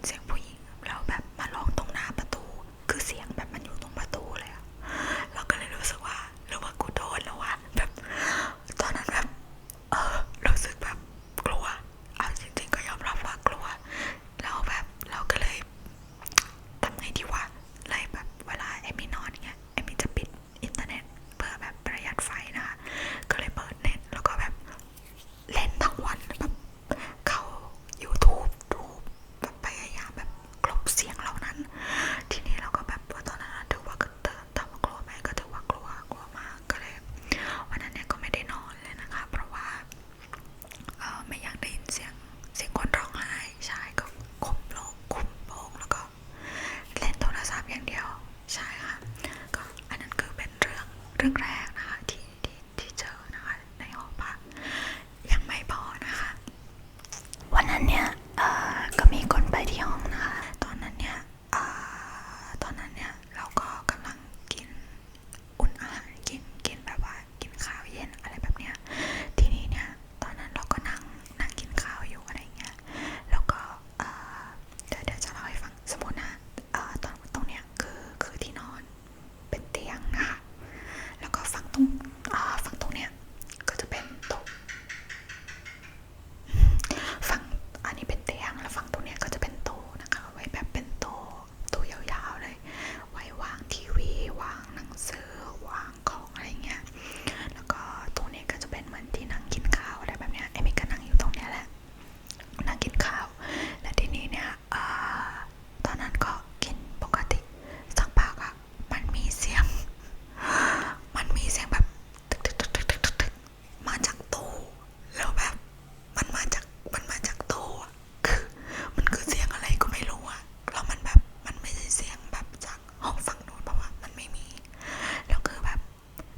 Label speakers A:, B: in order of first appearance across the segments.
A: เสียงผู้หญิงแล้วแบบมาร้องตรงหน้าประตูคือเสียงแบบมันอยู่ตรงประตูเลยอะเราก็เลยรู้สึกว่าหรือว่ากูโดนแล้ววะแบบตอนนั้นแบบรู้สึกแบบกลัวเอาจริงๆก็ยอมรับว่ากลัวแล้วแบบเราก็เลยทำไงดีวะเลยแบบเวลาเอมี่นอนเงี้ยเอมี่จะปิดอินเทอร์เน็ตเพื่อแบบประหยัดไฟนะคะก็เลยเปิดเน็ตแล้วก็แบบเล่นทั้งวันแบบเข้า YouTube ดูแบบพยายามแบบกลบเสียงเหล่านั้นทีนี้เราก็แบบตอนนั้นถือว่าถามว่ากลัวไหมก็ถือว่ากลัวมากก็เลยวันนั้นเนี่ยก็ไม่ได้นอนเลยนะคะเพราะว่าไม่อยากได้ยินเสียงคนร้องไห้ใช่ก็คุมโปงแล้วก็เล่นโทรศัพท์อย่างเดียวใช่ค่ะก็อันนั้นคือเป็นเรื่องแรกนะคะที่เจอนะคะในหอพักยังไม่พอนะคะวันนั้นเนี่ยก็มีคนไปที่ห้องนะคะตอนนั้นเนี่ยเราก็กำลังกินอุ่นอาหารกินแบบว่ากินข้าวเย็นอะไรแบบเนี้ยทีนี้เนี่ยตอนนั้นเราก็นั่งกินข้าวอยู่อะไรเงี้ยแล้วก็เดี๋ยวจะเล่าให้ฟังสมมตินะตรงเนี้ยคือที่นอนเป็นเตียงนะคะแล้วก็ฝั่งตรงเนี้ยก็จะเป็นโต๊ะฝั่งอันนี้เป็นเตียงแล้วฝั่งตรงเนี้ยก็จะเป็นโต๊ะนะคะไว้แบบเป็นโต๊ะยาวๆเลยไว้วางทีวีวางหนังสือวางของอะไรเงี้ยแล้วก็ตรงนี้ก็จะเป็นเหมือนที่นั่งกินข้าวอะไรแบบเนี้ยเอมี่ก็นั่งอยู่ตรงเนี้ยแหละนั่งกินข้าวและทีนี้เนี่ยตอนนั้นก็กินปกติสักพักอะมันมีเสียงแบบตึกมาจากตู้แล้วแบบมันมาจากตู้คือมันคือเสียงอะไรก็ไม่รู้อะแล้วมันแบบมันไม่ใช่เสียงแบบจากห้องฝั่งนู้นเพราะว่ามันไม่มีแล้วคือแบบ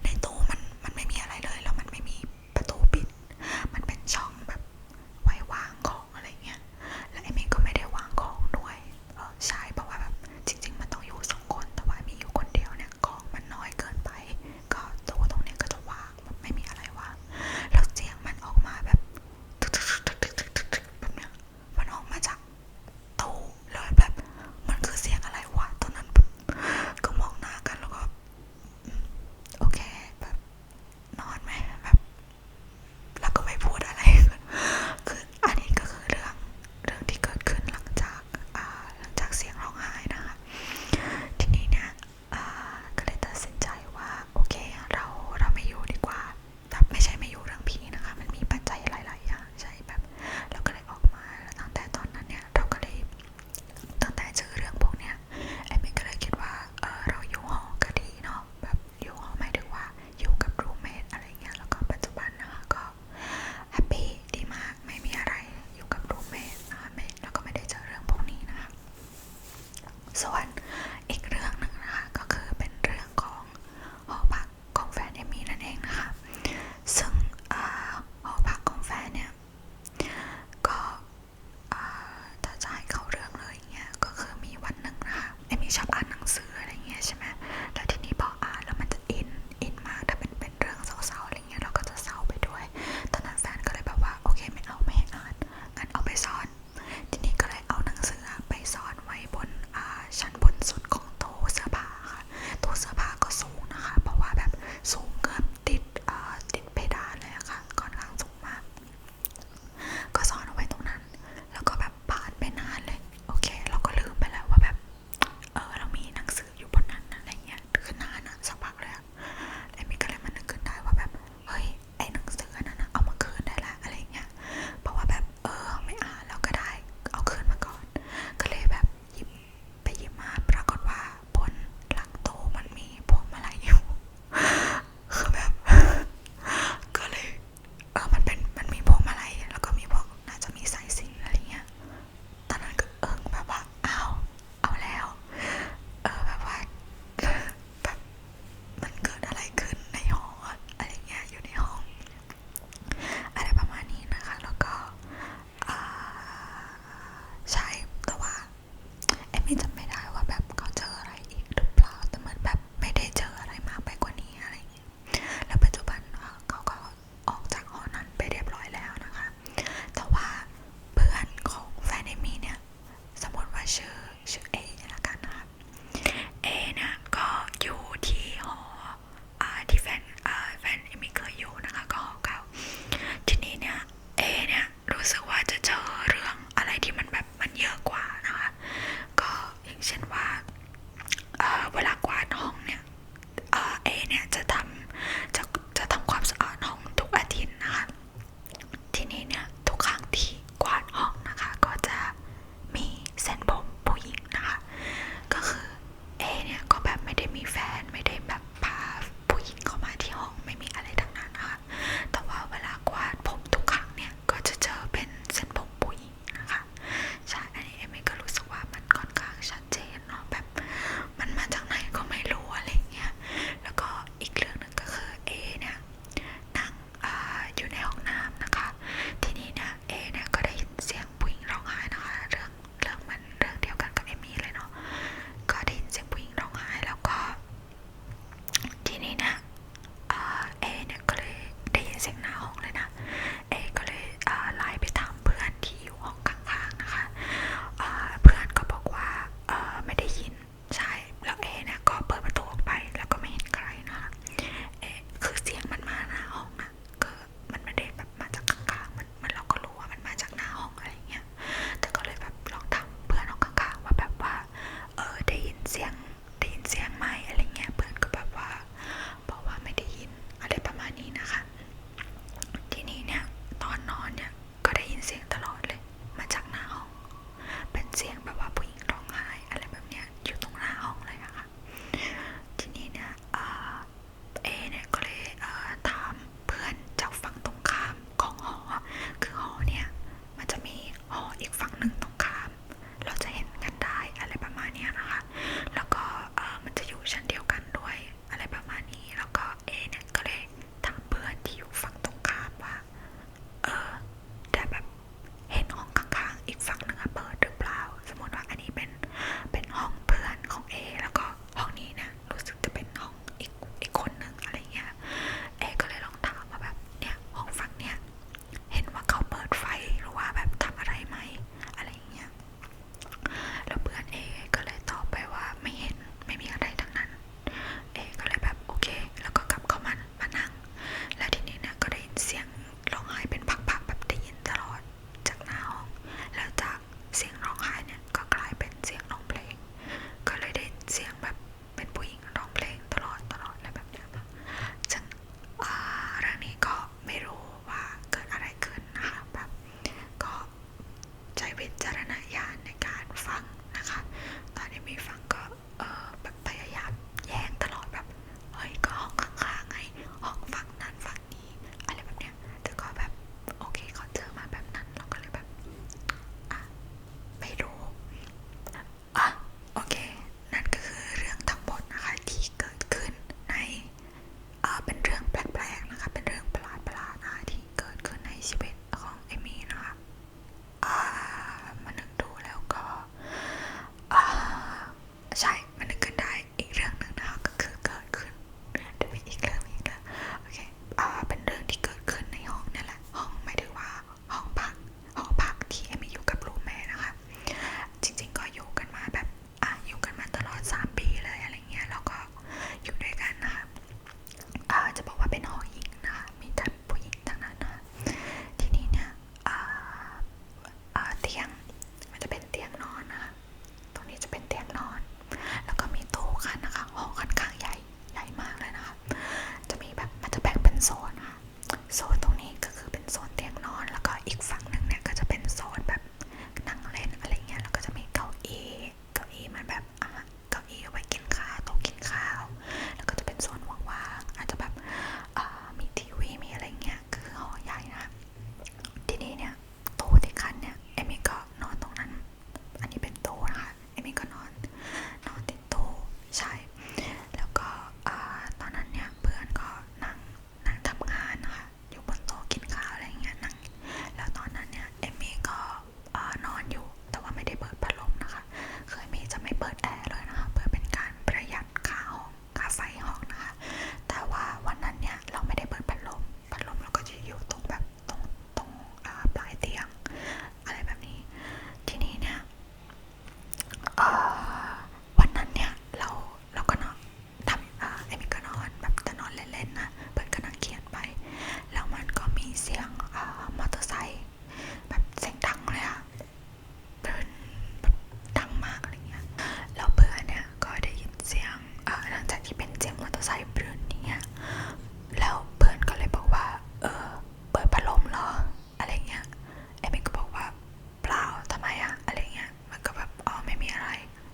A: ในตู้มันไม่มีอะไรเลยแล้วมันไม่มีประตูปิดมันเป็นช่องแบบไว้วางของอะไรเงี้ยแล้วเอมี่ก็ไม่ได้วางของด้วยใช่เพราะว่าแบบจริงๆมันต้องอยู่2 คนแต่ว่ามีอยู่คนเดียวเนี่ยของมันน้อยเกินไปก็ตู้ตรงเนี้ยก็จะวางแบบไม่มีอะไรวางแล้วเสียงมันออกมาแบบแบบเนี้ยมันออกมาจากตู้เลยแบบมันคือเสียงอะไรวะตอนนั้นก็มองหน้ากันแล้วก็โอเคแบบนอนไหมแบบแล้วก็ไม่พูดอะไรคืออันนี้ก็คือเรื่องที่เกิดขึ้นหลังจากเสียงร้องไห้นะคะทีนี้เนี่ยก็เลยตัดสินใจว่าโอเคเราไม่อยู่ดีกว่าแบบไม่ใช่ไม่อยู่เรื่องผีนะคะมันมีปัจจัยหลายๆอย่างใช่แบบเราก็เลยออกมาตั้งแต่ตอนนั้นเนี่ยเราก็เลยตั้งแต่เจอเรื่องพวกเนี้ยไอ้เมย์ก็เลยคิดว่าเราอยู่หอก็ดีเนาะแบบอยู่หอหมายถึงว่าอยู่กับรูมเมทอะไรเงี้ยแล้วก็ปัจจุบันนะคะก็แฮปปี้ดีมากไม่มีอะไรอยู่กับรูมเมทนะคะแล้วก็ไม่ได้เจอเรื่องพวกนี้นะคะส่วนอีกเรื่องหนึ่งนะคะก็คือเป็นเรื่องของหอพักของแฟนเอมี่นั่นเองนะคะซึ่งหอพักของแฟนเนี่ยก็ถ้าจะให้เข้าเรื่องเลยเงี้ยก็คือมีวันหนึ่งนะคะเอมี่ชอบอ่านหนังสืออะไรเงี้ยใช่ไหมแล้วทีนี้พออ่านแล้วมันจะอินมากถ้าเป็นเรื่องเศร้าๆอะไรเงี้ยเราก็จะเศร้าไปด้วยตอนนั้นแฟนก็เลยแบบว่าโอเคไม่ให้อ่านงั้นเอาไปซ่อนทีนี้ก็เลยเอาหนังสือไปซ่อนไว้บนชั้นบนสุดของโต๊ะเสื้อผ้าค่ะโต๊ะเสื้อผ้าก็สูงนะคะเพราะว่าแบบสูงเกือบติดเพดานเลยอะค่ะค่อนข้างสูงมากก็ซ่อนเอาไว้ตรงนั้นแล้วก็แบบผ่านไปนานเลยโอเคเราก็ลืมไปแล้วว่าแบบเรามี เช่นว่าเวลากวาดห้องเนี่ยเอเนี่ยจะทำความสะอาดห้องทุกอาทิตย์นะคะทีนี้เนี่ยทุกครั้งที่กวาดห้องนะคะก็จะมีเส้นผมผู้หญิงนะคะก็คือเอเนี่ยก็แบบไม่ได้มีแฟนไม่ได้แบบพาผู้หญิงเข้ามาที่ห้องไม่มีอะไรทั้งนั้นนะคะแต่ว่าเวลากวาดผมทุกครั้งเนี่ยก็จะเจอเป็นเส้นผมผู้หญิงนะคะใช่อันนี้เอมี่ก็รู้สึกว่ามันค่อนข้างชัดเจนเนาะแบบ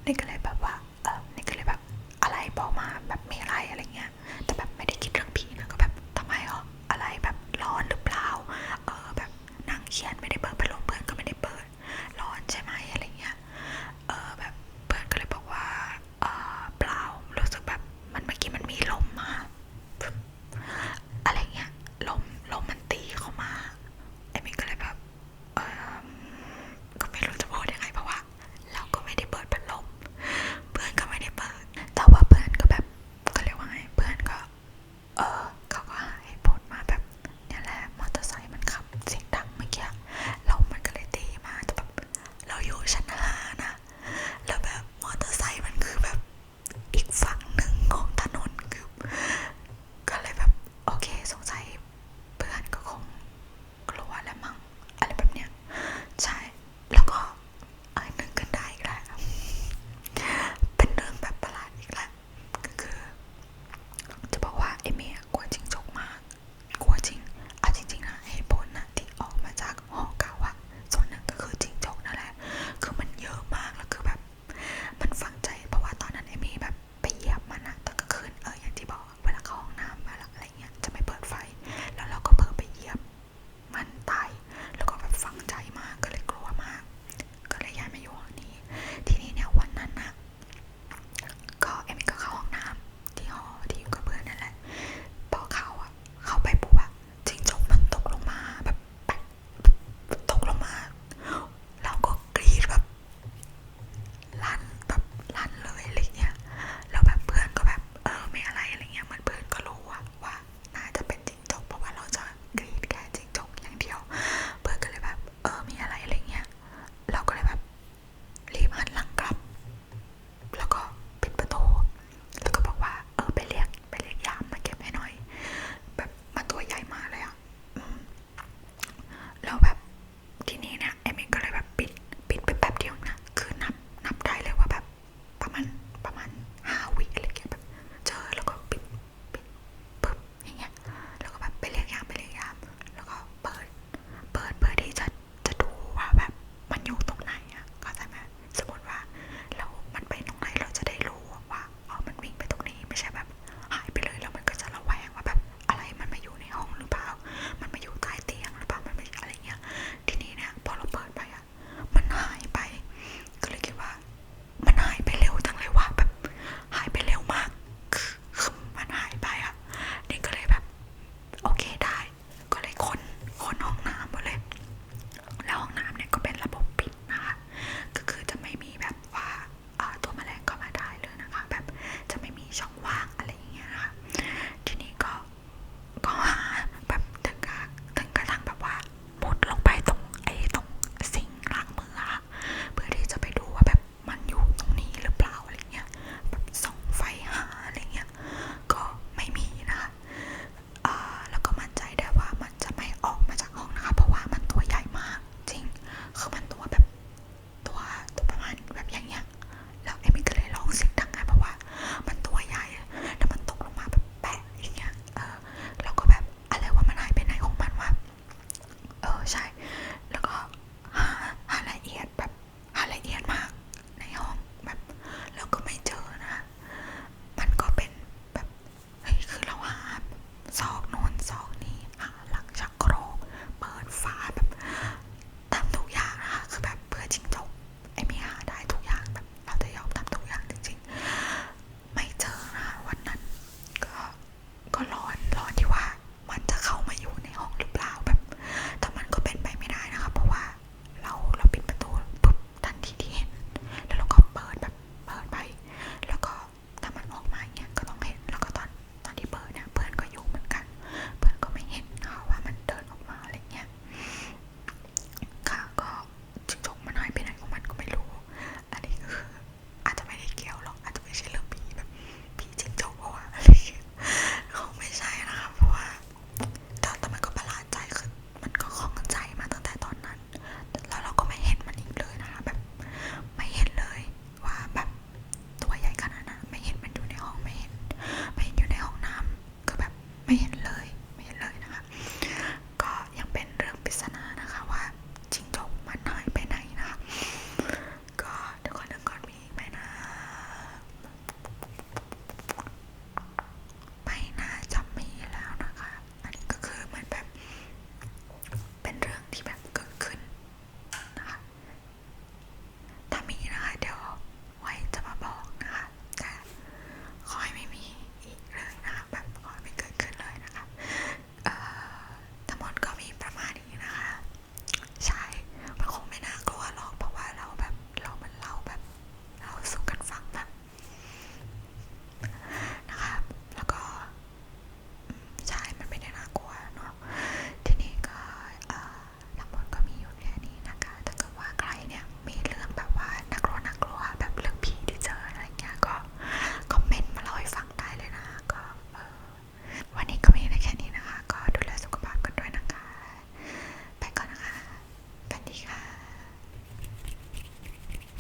A: นี่ก็เลยแบบว่า